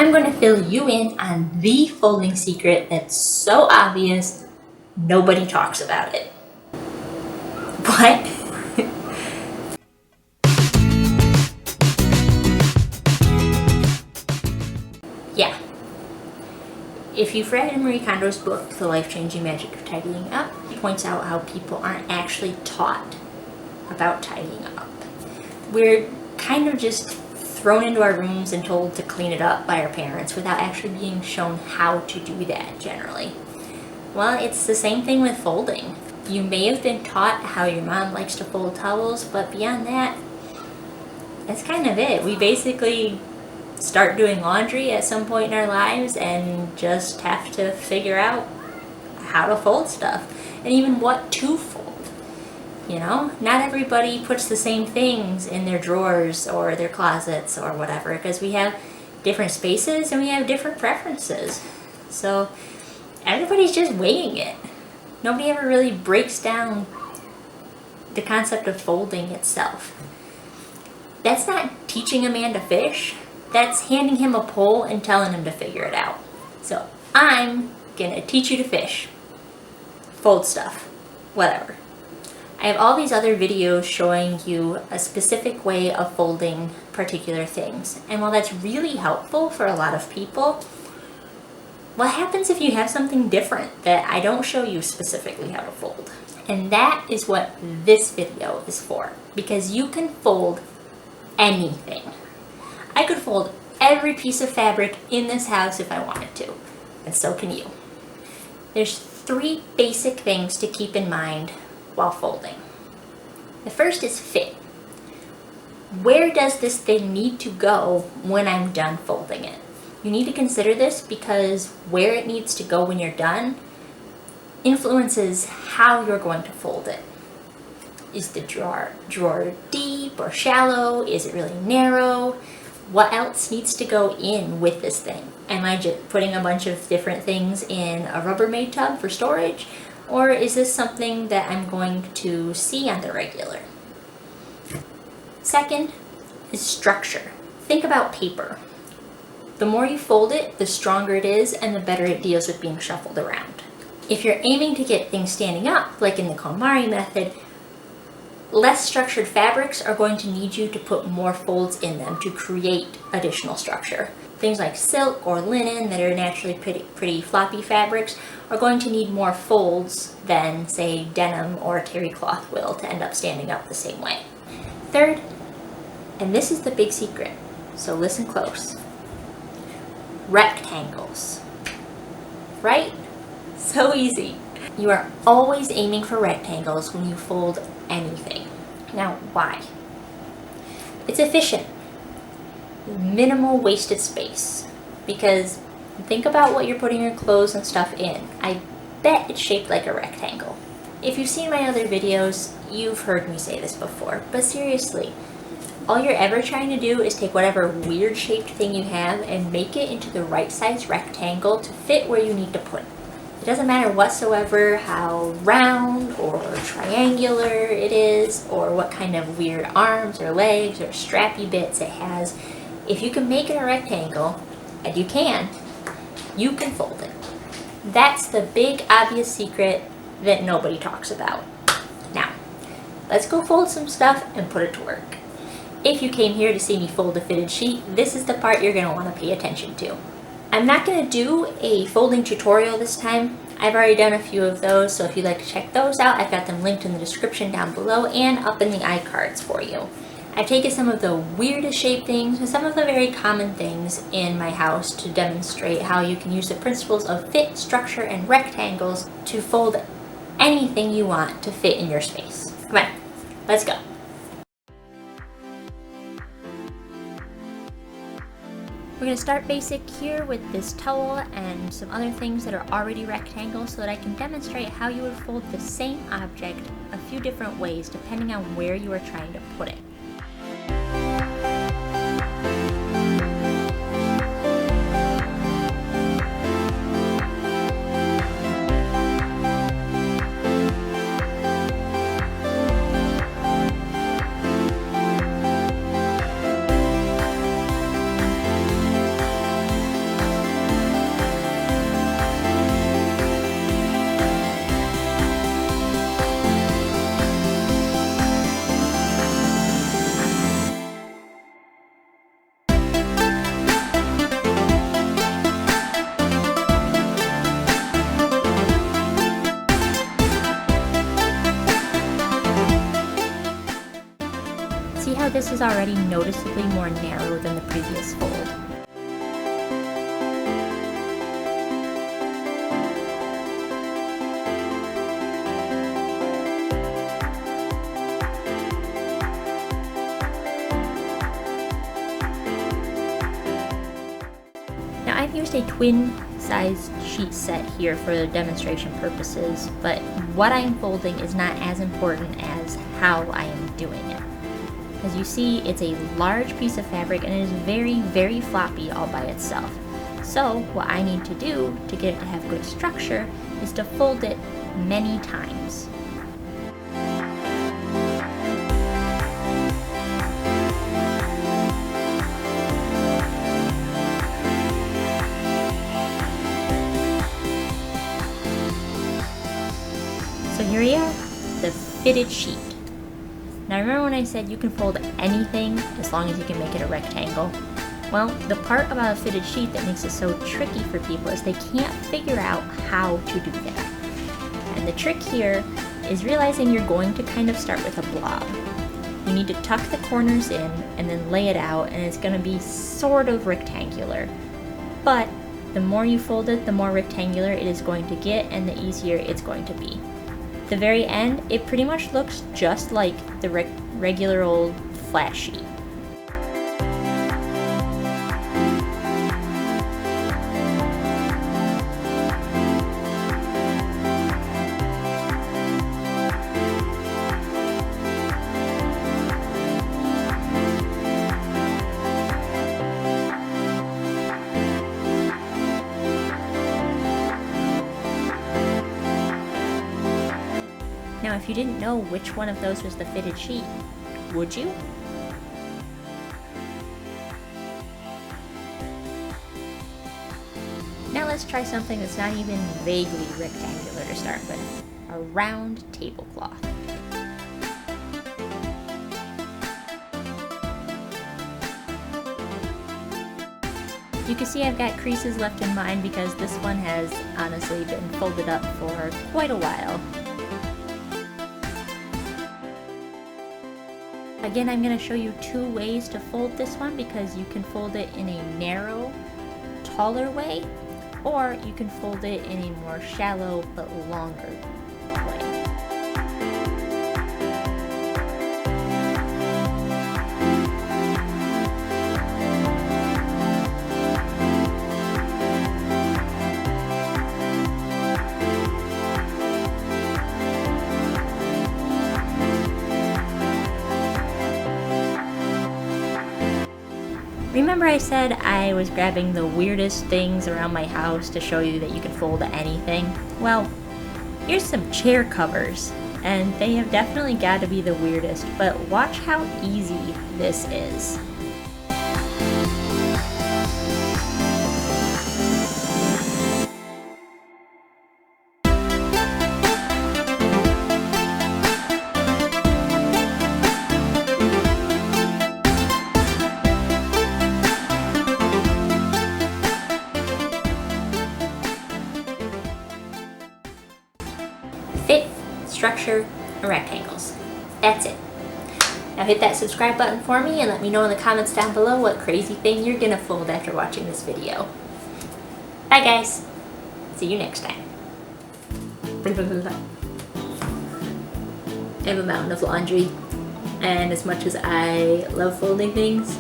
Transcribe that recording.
I'm going to fill you in on the folding secret that's so obvious, nobody talks about it. What? Yeah. If you've read Marie Kondo's book, The Life-Changing Magic of Tidying Up, he points out how people aren't actually taught about tidying up. We're kind of just thrown into our rooms and told to clean it up by our parents without actually being shown how to do that generally. Well, it's the same thing with folding. You may have been taught how your mom likes to fold towels, but beyond that, that's kind of it. We basically start doing laundry at some point in our lives and just have to figure out how to fold stuff and even what to fold. You know, not everybody puts the same things in their drawers or their closets or whatever, because we have different spaces and we have different preferences. So everybody's just winging it. Nobody ever really breaks down the concept of folding itself. That's not teaching a man to fish. That's handing him a pole and telling him to figure it out. So I'm gonna teach you to fish. Fold stuff. Whatever. I have all these other videos showing you a specific way of folding particular things. And while that's really helpful for a lot of people, what happens if you have something different that I don't show you specifically how to fold? And that is what this video is for, because you can fold anything. I could fold every piece of fabric in this house if I wanted to, and so can you. There's 3 basic things to keep in mind while folding. The first is fit. Where does this thing need to go when I'm done folding it? You need to consider this because where it needs to go when you're done influences how you're going to fold it. Is the drawer deep or shallow? Is it really narrow? What else needs to go in with this thing? Am I just putting a bunch of different things in a Rubbermaid tub for storage? Or is this something that I'm going to see on the regular? Second is structure. Think about paper. The more you fold it, the stronger it is and the better it deals with being shuffled around. If you're aiming to get things standing up, like in the KonMari method, less structured fabrics are going to need you to put more folds in them to create additional structure. Things like silk or linen that are naturally pretty floppy fabrics are going to need more folds than, say, denim or terry cloth will to end up standing up the same way. Third, and this is the big secret, so listen close, rectangles. Right? So easy. You are always aiming for rectangles when you fold anything. Now, why? It's efficient. Minimal wasted space. Because think about what you're putting your clothes and stuff in. I bet it's shaped like a rectangle. If you've seen my other videos, you've heard me say this before, but seriously, all you're ever trying to do is take whatever weird shaped thing you have and make it into the right size rectangle to fit where you need to put it. It doesn't matter whatsoever how round or triangular it is, or what kind of weird arms or legs or strappy bits it has. If you can make it a rectangle, and you can fold it. That's the big obvious secret that nobody talks about. Now, let's go fold some stuff and put it to work. If you came here to see me fold a fitted sheet, this is the part you're going to want to pay attention to. I'm not going to do a folding tutorial this time. I've already done a few of those, so if you'd like to check those out, I've got them linked in the description down below and up in the iCards for you. I've taken some of the weirdest shaped things and some of the very common things in my house to demonstrate how you can use the principles of fit, structure, and rectangles to fold anything you want to fit in your space. Come on, let's go. We're going to start basic here with this towel and some other things that are already rectangles so that I can demonstrate how you would fold the same object a few different ways depending on where you are trying to put it. was already noticeably more narrow than the previous fold. Now I've used a twin size sheet set here for the demonstration purposes, but what I'm folding is not as important as how I am doing it. As you see, it's a large piece of fabric and it is very, very floppy all by itself. So what I need to do to get it to have good structure is to fold it many times. So here we are, the fitted sheet. Now remember when I said you can fold anything as long as you can make it a rectangle? Well, the part about a fitted sheet that makes it so tricky for people is they can't figure out how to do that. And the trick here is realizing you're going to kind of start with a blob. You need to tuck the corners in and then lay it out, and it's going to be sort of rectangular. But the more you fold it, the more rectangular it is going to get and the easier it's going to be. The very end, it pretty much looks just like the regular old flat sheet. Now, if you didn't know which one of those was the fitted sheet, would you? Now let's try something that's not even vaguely rectangular to start with, a round tablecloth. You can see I've got creases left in mine because this one has honestly been folded up for quite a while. Again, I'm going to show you two ways to fold this one because you can fold it in a narrow, taller way, or you can fold it in a more shallow but longer way. Remember I said I was grabbing the weirdest things around my house to show you that you can fold anything? Well, here's some chair covers, and they have definitely got to be the weirdest, but watch how easy this is. Fit, structure, and rectangles. That's it. Now hit that subscribe button for me and let me know in the comments down below what crazy thing you're gonna fold after watching this video. Bye guys. See you next time. I have a mountain of laundry, and as much as I love folding things,